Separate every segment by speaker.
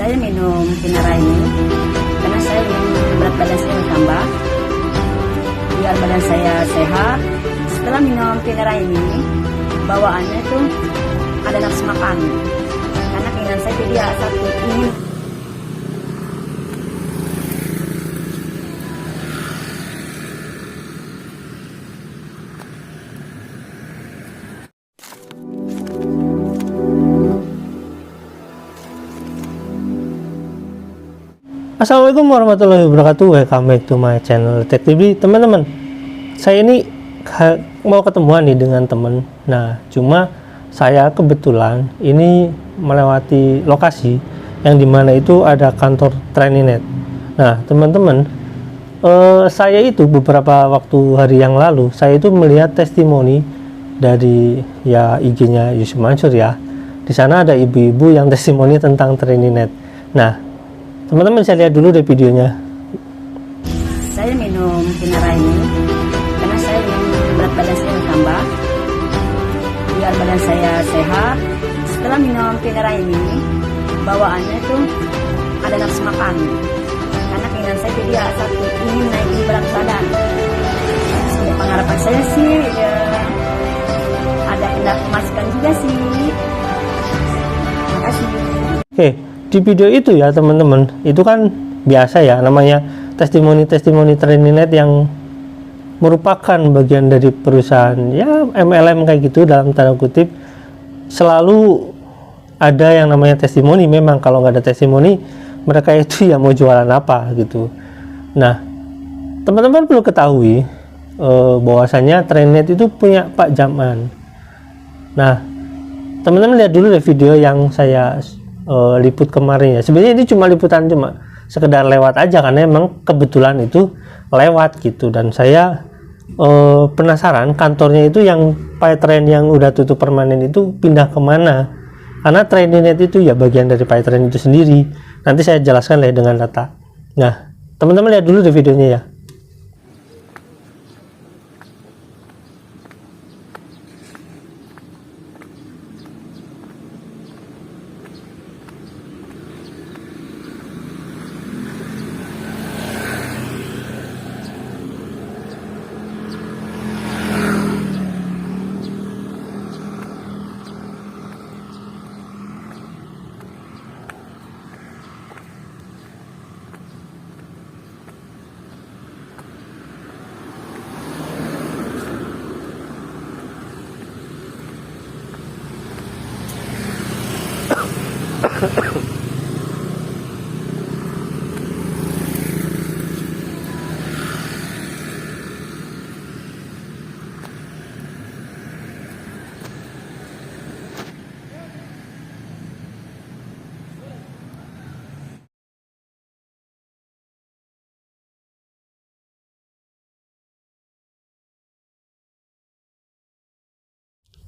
Speaker 1: Saya minum Kinara ini karena saya ingin berat badan saya bertambah, biar badan saya sehat. Setelah minum Kinara ini, bawaannya itu ada nafsu makan. Karena keinginan saya itu dia satu ingin.
Speaker 2: Assalamualaikum warahmatullahi wabarakatuh. Welcome back to my channel Tech TV. Teman-teman, saya ini mau ketemuan nih dengan teman. Nah, cuma saya kebetulan ini melewati lokasi yang dimana itu ada kantor Trainingnnet. Nah, teman-teman, saya itu beberapa hari yang lalu saya itu melihat testimoni dari IG-nya Yusuf Mansur ya. Di sana ada ibu-ibu yang testimoni tentang Trainingnnet. Nah, teman-teman bisa lihat dulu deh videonya.
Speaker 1: Saya minum Kinara ini karena saya ingin berat badan saya bertambah, biar badan saya sehat. Setelah minum Kinara ini, bawaannya itu ada nafsu makan. Karena keinginan saya itu dia satu ingin naikin berat badan. Sebagai pengharapan saya sih ya, ada hendak memasukkan juga sih. Terima kasih.
Speaker 2: Oke. Di video itu ya teman-teman, itu kan biasa ya, namanya testimoni-testimoni Trainingnnet yang merupakan bagian dari perusahaan ya MLM kayak gitu dalam tanda kutip. Selalu ada yang namanya testimoni. Memang kalau nggak ada testimoni, mereka itu ya mau jualan apa gitu. Nah, teman-teman perlu ketahui bahwasanya Trainingnnet itu punya Pak Jaman. Nah, teman-teman lihat dulu deh video yang saya liput kemarin ya. Sebenarnya ini cuma liputan, cuma sekedar lewat aja karena emang kebetulan itu lewat gitu. Dan saya penasaran kantornya itu yang PayTrain yang udah tutup permanen itu pindah kemana, karena Trainingnnet itu ya bagian dari PayTrain itu sendiri. Nanti saya jelaskan lah dengan data. Nah, teman-teman lihat dulu di videonya ya.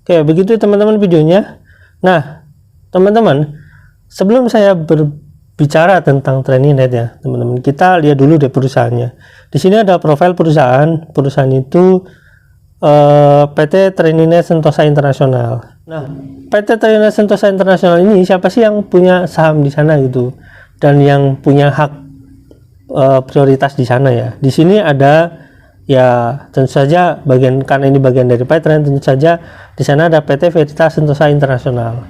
Speaker 2: Oke, begitu teman-teman videonya. Nah, teman-teman, sebelum saya berbicara tentang Trainingnnet ya, teman-teman, kita lihat dulu deh perusahaannya. Di sini ada profil perusahaan. Perusahaan itu PT Trainingnnet Sentosa International. Nah, PT Trainingnnet Sentosa International ini siapa sih yang punya saham di sana gitu, dan yang punya hak prioritas di sana ya. Di sini ada ya tentu saja karena ini bagian dari PayTrain, tentu saja di sana ada PT Veritas Sentosa International.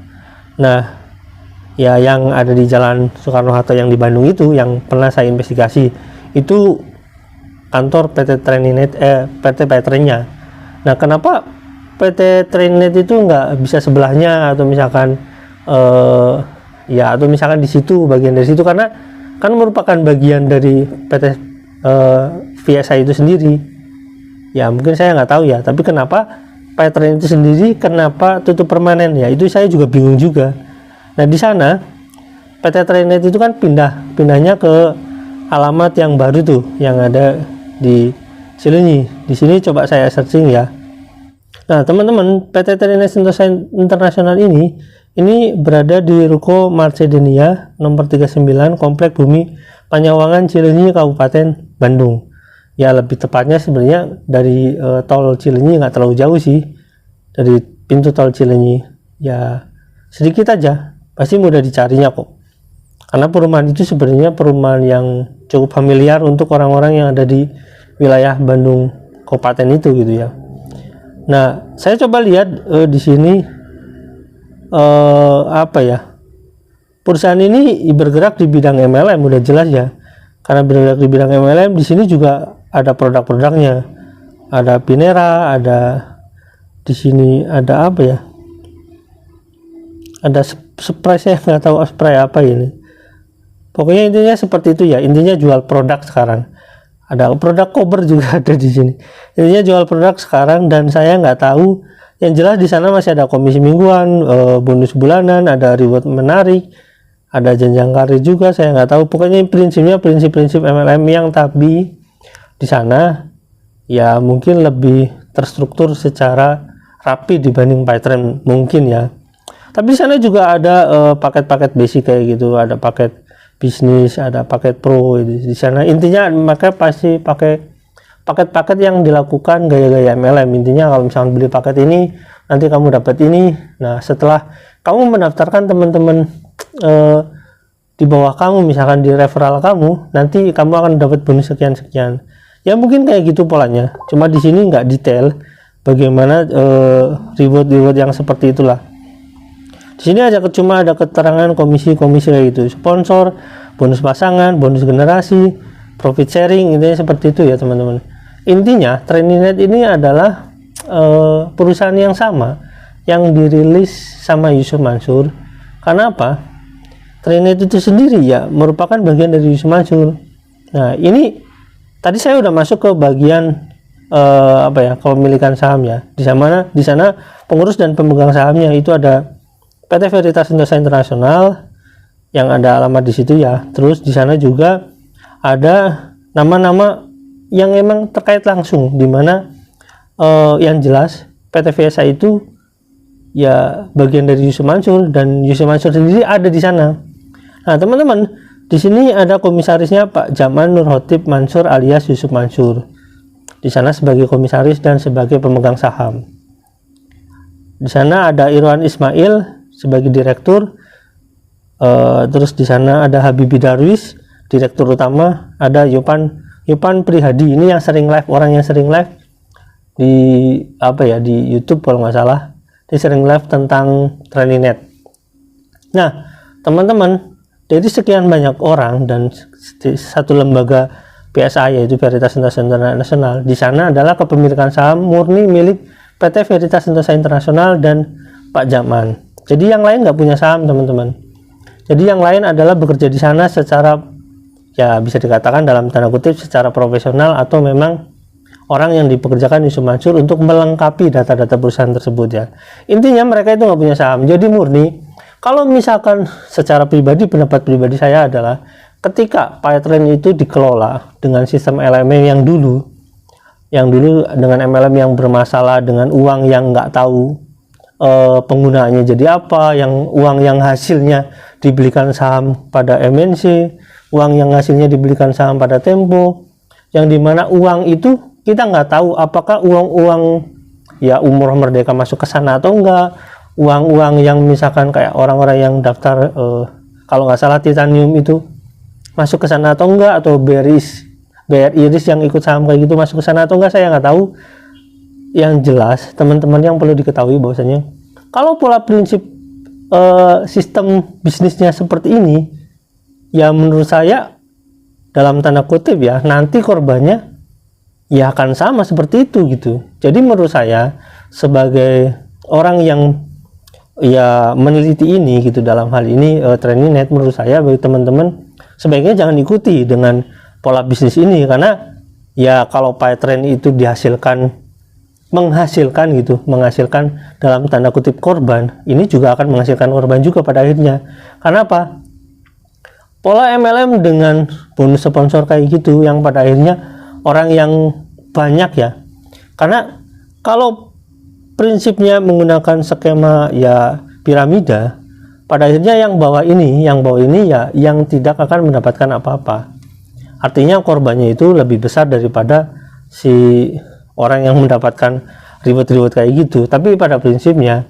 Speaker 2: Nah, ya yang ada di Jalan Soekarno-Hatta yang di Bandung itu, yang pernah saya investigasi, itu kantor PT Trainingnnet, PT PayTrain-nya. Nah, kenapa PT Trainingnnet itu nggak bisa sebelahnya, atau misalkan atau misalkan di situ, bagian dari situ, karena kan merupakan bagian dari PT VSI itu sendiri. Ya mungkin saya nggak tahu ya, tapi kenapa PayTrain itu sendiri kenapa tutup permanen ya, itu saya juga bingung juga. Nah, di sana PT Trainingnnet itu kan pindahnya ke alamat yang baru tuh, yang ada di Cileunyi. Di sini coba saya searching ya. Nah, teman-teman, PT Trainingnnet Sentosa International ini berada di Ruko Marcedenia nomor 39, Komplek Bumi Panyawangan, Cileunyi, Kabupaten Bandung. Ya lebih tepatnya sebenarnya dari tol Cileunyi nggak terlalu jauh sih, dari pintu tol Cileunyi ya sedikit aja, pasti mudah dicarinya kok. Karena perumahan itu sebenarnya perumahan yang cukup familiar untuk orang-orang yang ada di wilayah Bandung Kabupaten itu gitu ya. Nah, saya coba lihat di sini apa ya, perusahaan ini bergerak di bidang MLM, udah jelas ya. Karena bergerak di bidang MLM, di sini juga ada produk-produknya, ada Pinera, ada di sini ada apa ya, ada spray, saya nggak tahu spray apa ini. Pokoknya intinya seperti itu ya, intinya jual produk sekarang. Ada produk cover juga ada di sini. Intinya jual produk sekarang, dan saya nggak tahu. Yang jelas di sana masih ada komisi mingguan, bonus bulanan, ada reward menarik, ada jenjang karir juga. Saya nggak tahu. Pokoknya prinsipnya prinsip-prinsip MLM yang tapi di sana ya mungkin lebih terstruktur secara rapi dibanding Paytrend mungkin ya. Tapi di sana juga ada paket-paket basic kayak gitu, ada paket bisnis, ada paket pro di sana. Intinya mereka pasti pakai paket-paket yang dilakukan gaya-gaya MLM. Intinya kalau misalnya beli paket ini nanti kamu dapat ini. Nah, setelah kamu mendaftarkan teman-teman di bawah kamu, misalkan di referral kamu, nanti kamu akan dapat bonus sekian-sekian. Ya mungkin kayak gitu polanya. Cuma di sini nggak detail bagaimana reward yang seperti itulah. Di sini cuma ada keterangan komisi-komisi kayak gitu, sponsor, bonus pasangan, bonus generasi, profit sharing, intinya seperti itu ya teman-teman. Intinya Trainingnite ini adalah perusahaan yang sama yang dirilis sama Yusuf Mansur. Karena apa? Trainingnite itu sendiri ya merupakan bagian dari Yusuf Mansur. Nah, ini tadi saya udah masuk ke bagian apa ya, kepemilikan saham ya. Di sana pengurus dan pemegang sahamnya itu ada PT Veritas Sentosa Internasional yang ada alamat di situ ya. Terus di sana juga ada nama-nama yang emang terkait langsung, di mana yang jelas PT VSA itu ya bagian dari Yusuf Mansur, dan Yusuf Mansur sendiri ada di sana. Nah, teman-teman, di sini ada komisarisnya Pak Jaman Nurhotib Mansur alias Yusuf Mansur. Di sana sebagai komisaris dan sebagai pemegang saham. Di sana ada Irwan Ismail sebagai direktur, terus di sana ada Habibie Darwis direktur utama, ada Yopan Prihadi, ini yang sering live, orang yang sering live di apa ya, di YouTube kalau nggak salah, dia sering live tentang Trainingnite. Nah teman-teman, dari sekian banyak orang dan satu lembaga PSA yaitu Veritas Sentosa Internasional, di sana adalah kepemilikan saham murni milik PT Veritas Sentosa Internasional dan Pak Jaman. Jadi yang lain nggak punya saham teman-teman. Jadi yang lain adalah bekerja di sana secara ya bisa dikatakan dalam tanda kutip secara profesional, atau memang orang yang dipekerjakan Yusuf Mansur untuk melengkapi data-data perusahaan tersebut ya. Intinya mereka itu nggak punya saham. Jadi murni. Kalau misalkan secara pribadi, pendapat pribadi saya adalah ketika Paytrend itu dikelola dengan sistem LMM yang dulu dengan MLM yang bermasalah, dengan uang yang nggak tahu penggunaannya jadi apa, yang uang yang hasilnya dibelikan saham pada MNC, uang yang hasilnya dibelikan saham pada Tempo, yang dimana uang itu kita nggak tahu apakah uang ya umroh merdeka masuk ke sana atau enggak, uang yang misalkan kayak orang-orang yang daftar kalau nggak salah Titanium itu masuk ke sana atau enggak, atau BRI Iris yang ikut saham kayak gitu masuk ke sana atau enggak, saya nggak tahu. Yang jelas teman-teman yang perlu diketahui bahwasanya kalau pola prinsip sistem bisnisnya seperti ini, ya menurut saya dalam tanda kutip ya, nanti korbannya ya akan sama seperti itu gitu. Jadi menurut saya sebagai orang yang ya meneliti ini gitu, dalam hal ini Trainingnite, menurut saya bagi teman-teman sebaiknya jangan ikuti dengan pola bisnis ini, karena ya kalau Paytrend itu menghasilkan dalam tanda kutip korban, ini juga akan menghasilkan korban juga pada akhirnya. Karena apa? Pola MLM dengan bonus sponsor kayak gitu yang pada akhirnya orang yang banyak ya. Karena kalau prinsipnya menggunakan skema ya piramida, pada akhirnya yang bawah ini ya yang tidak akan mendapatkan apa-apa. Artinya korbannya itu lebih besar daripada si orang yang mendapatkan reward kayak gitu. Tapi pada prinsipnya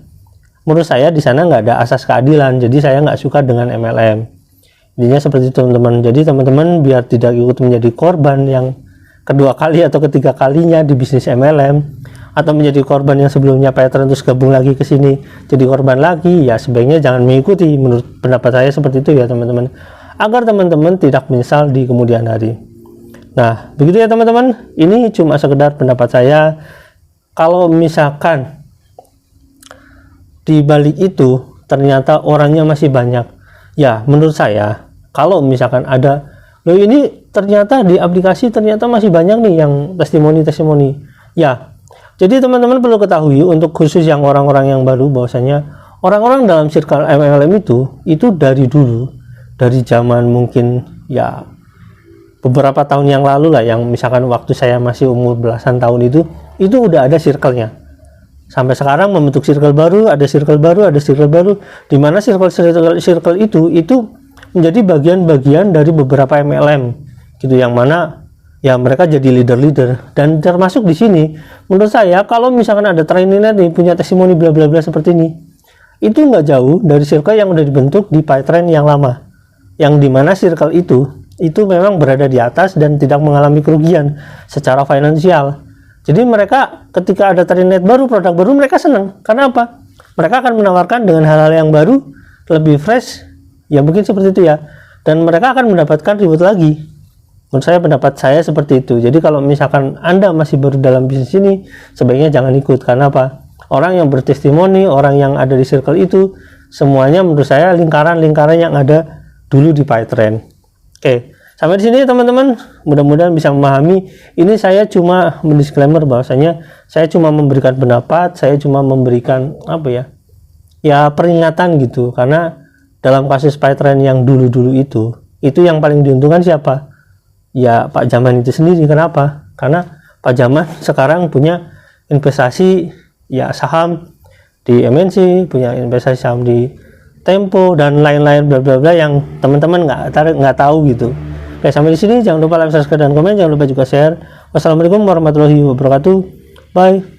Speaker 2: menurut saya di sana nggak ada asas keadilan. Jadi saya nggak suka dengan MLM. Intinya seperti itu teman-teman. Jadi teman-teman biar tidak ikut menjadi korban yang kedua kali atau ketiga kalinya di bisnis MLM, atau menjadi korban yang sebelumnya PayTrend terus gabung lagi ke sini jadi korban lagi, ya sebaiknya jangan mengikuti. Menurut pendapat saya seperti itu ya teman-teman, agar teman-teman tidak menyesal di kemudian hari. Nah begitu ya teman-teman, ini cuma sekedar pendapat saya. Kalau misalkan di balik itu ternyata orangnya masih banyak, ya menurut saya kalau misalkan ada, loh ini ternyata di aplikasi ternyata masih banyak nih yang testimoni, ya. Jadi teman-teman perlu ketahui, untuk khusus yang orang-orang yang baru, bahwasanya orang-orang dalam circle MLM itu dari dulu, dari zaman mungkin ya beberapa tahun yang lalu lah, yang misalkan waktu saya masih umur belasan tahun itu udah ada circle-nya. Sampai sekarang membentuk circle baru, ada circle baru, ada circle baru, di mana circle itu menjadi bagian-bagian dari beberapa MLM gitu, yang mana ya mereka jadi leader-leader. Dan termasuk di sini menurut saya, kalau misalkan ada training net nih punya testimoni bla bla bla seperti ini, itu nggak jauh dari circle yang udah dibentuk di PayTrend yang lama, yang dimana circle itu memang berada di atas dan tidak mengalami kerugian secara finansial. Jadi mereka ketika ada training net baru, produk baru, mereka senang. Karena apa? Mereka akan menawarkan dengan hal-hal yang baru, lebih fresh, ya mungkin seperti itu ya, dan mereka akan mendapatkan reward lagi. Menurut saya, pendapat saya seperti itu. Jadi kalau misalkan Anda masih baru dalam bisnis ini, sebaiknya jangan ikut. Karena apa? Orang yang bertestimoni, orang yang ada di circle itu, semuanya menurut saya lingkaran-lingkaran yang ada dulu di PayTrend. Oke, sampai di sini teman-teman. Mudah-mudahan bisa memahami. Ini saya cuma mendisklaimer bahwasanya saya cuma memberikan pendapat, saya cuma memberikan apa ya? Ya peringatan gitu. Karena dalam kasus PayTrend yang dulu-dulu itu yang paling diuntungkan siapa? Ya Pak Jaman itu sendiri. Kenapa? Karena Pak Jaman sekarang punya investasi ya saham di MNC, punya investasi saham di Tempo dan lain-lain bla bla bla yang teman-teman nggak tahu gitu. Oke, sampai di sini jangan lupa like, subscribe dan komen, jangan lupa juga share. Wassalamualaikum warahmatullahi wabarakatuh. Bye.